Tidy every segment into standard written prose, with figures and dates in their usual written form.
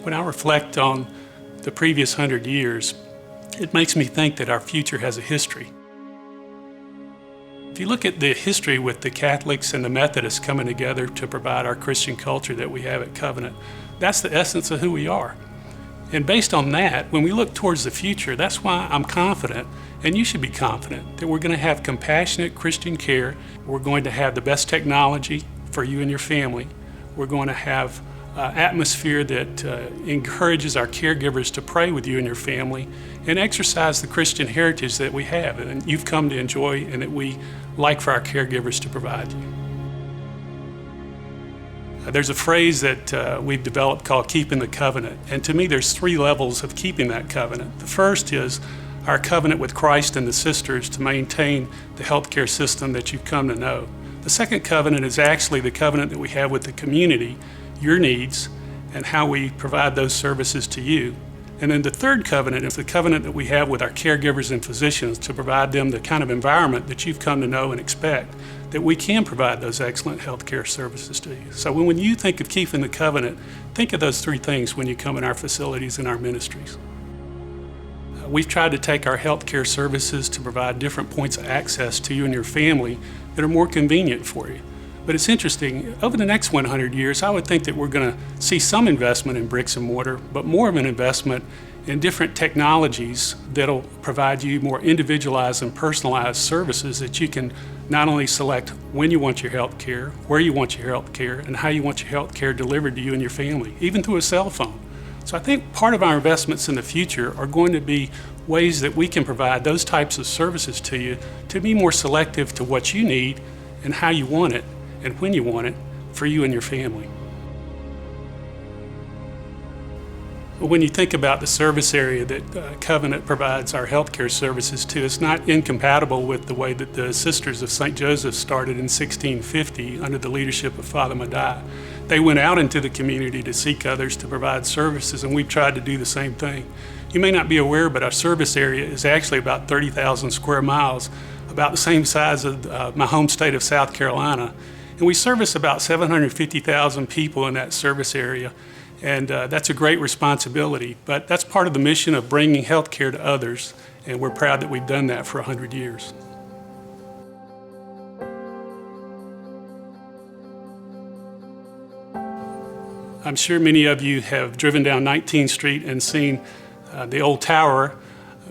When I reflect on the previous 100 years, it makes me think that our future has a history. If you look at the history with the Catholics and the Methodists coming together to provide our Christian culture that we have at Covenant, that's the essence of who we are. And based on that, when we look towards the future, that's why I'm confident, and you should be confident, that we're going to have compassionate Christian care. We're going to have the best technology for you and your family. We're going to have atmosphere that encourages our caregivers to pray with you and your family and exercise the Christian heritage that we have and you've come to enjoy and that we like for our caregivers to provide you. There's a phrase that we've developed called keeping the covenant, and to me there's 3 levels of keeping that covenant. The first is our covenant with Christ and the sisters to maintain the healthcare system that you've come to know. The second covenant is actually the covenant that we have with the community, your needs, and how we provide those services to you. And then the third covenant is the covenant that we have with our caregivers and physicians to provide them the kind of environment that you've come to know and expect, that we can provide those excellent healthcare services to you. So when you think of keeping the covenant, think of those 3 things when you come in our facilities and our ministries. We've tried to take our healthcare services to provide different points of access to you and your family that are more convenient for you. But it's interesting, over the next 100 years, I would think that we're going to see some investment in bricks and mortar, but more of an investment in different technologies that'll provide you more individualized and personalized services that you can not only select when you want your health care, where you want your health care, and how you want your health care delivered to you and your family, even through a cell phone. So I think part of our investments in the future are going to be ways that we can provide those types of services to you to be more selective to what you need and how you want it and when you want it for you and your family. When you think about the service area that Covenant provides our healthcare services to, it's not incompatible with the way that the Sisters of St. Joseph started in 1650 under the leadership of Father Madai. They went out into the community to seek others to provide services, and we've tried to do the same thing. You may not be aware, but our service area is actually about 30,000 square miles, about the same size as my home state of South Carolina. And we service about 750,000 people in that service area. And that's a great responsibility, but that's part of the mission of bringing health care to others, and we're proud that we've done that for 100 years. I'm sure many of you have driven down 19th Street and seen the old tower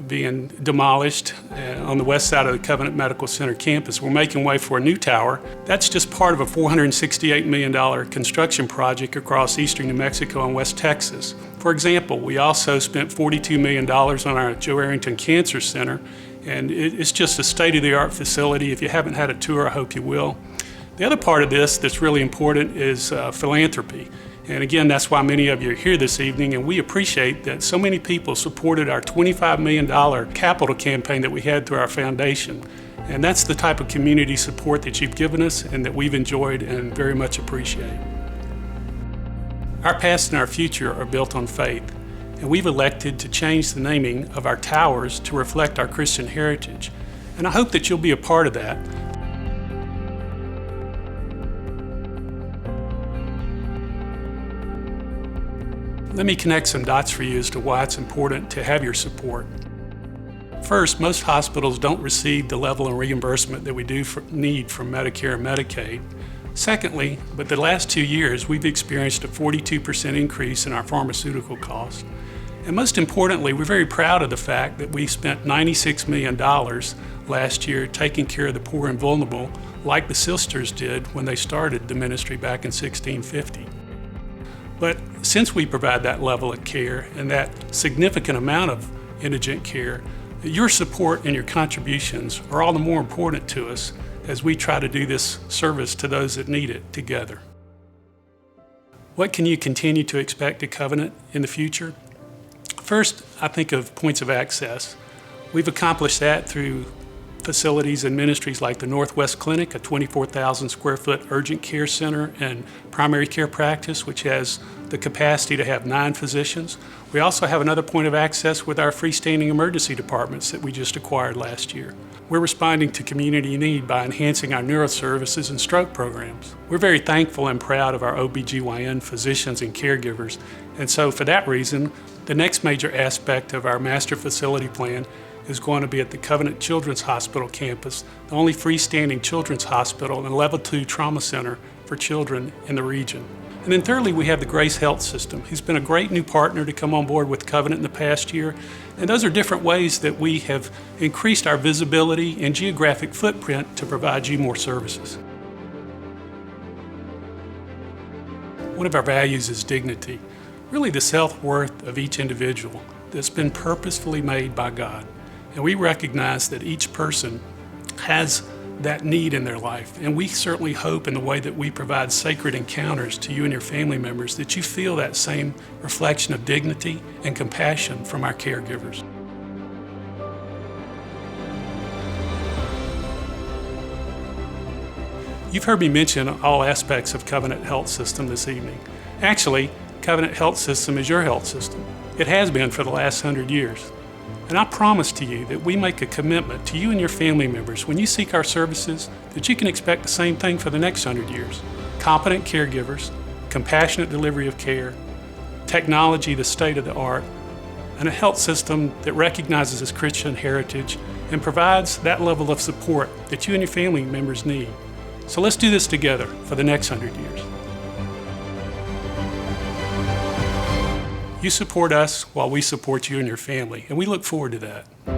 being demolished on the west side of the Covenant Medical Center campus. We're making way for a new tower. That's just part of a $468 million construction project across eastern New Mexico and West Texas. For example, we also spent $42 million on our Joe Arrington Cancer Center, and it's just a state-of-the-art facility. If you haven't had a tour, I hope you will. The other part of this that's really important is philanthropy. And again, that's why many of you are here this evening, and we appreciate that so many people supported our $25 million capital campaign that we had through our foundation. And that's the type of community support that you've given us and that we've enjoyed and very much appreciate. Our past and our future are built on faith, and we've elected to change the naming of our towers to reflect our Christian heritage. And I hope that you'll be a part of that. Let me connect some dots for you as to why it's important to have your support. First, most hospitals don't receive the level of reimbursement that we need from Medicare and Medicaid. Secondly, but the last 2 years, we've experienced a 42% increase in our pharmaceutical costs. And most importantly, we're very proud of the fact that we spent $96 million last year taking care of the poor and vulnerable, like the sisters did when they started the ministry back in 1650. But since we provide that level of care and that significant amount of indigent care, your support and your contributions are all the more important to us as we try to do this service to those that need it together. What can you continue to expect at Covenant in the future? First, I think of points of access. We've accomplished that through facilities and ministries like the Northwest Clinic, a 24,000 square foot urgent care center and primary care practice, which has the capacity to have 9 physicians. We also have another point of access with our freestanding emergency departments that we just acquired last year. We're responding to community need by enhancing our neuroservices and stroke programs. We're very thankful and proud of our OBGYN physicians and caregivers, and so for that reason, the next major aspect of our master facility plan is going to be at the Covenant Children's Hospital campus, the only freestanding children's hospital and level 2 trauma center for children in the region. And then thirdly, we have the Grace Health System, who's been a great new partner to come on board with Covenant in the past year. And those are different ways that we have increased our visibility and geographic footprint to provide you more services. One of our values is dignity, really the self-worth of each individual that's been purposefully made by God. And we recognize that each person has that need in their life. And we certainly hope in the way that we provide sacred encounters to you and your family members that you feel that same reflection of dignity and compassion from our caregivers. You've heard me mention all aspects of Covenant Health System this evening. Actually, Covenant Health System is your health system. It has been for the last 100 years. And I promise to you that we make a commitment to you and your family members when you seek our services that you can expect the same thing for the next 100 years. Competent caregivers, compassionate delivery of care, technology the state of the art, and a health system that recognizes its Christian heritage and provides that level of support that you and your family members need. So let's do this together for the next 100 years. You support us while we support you and your family, and we look forward to that.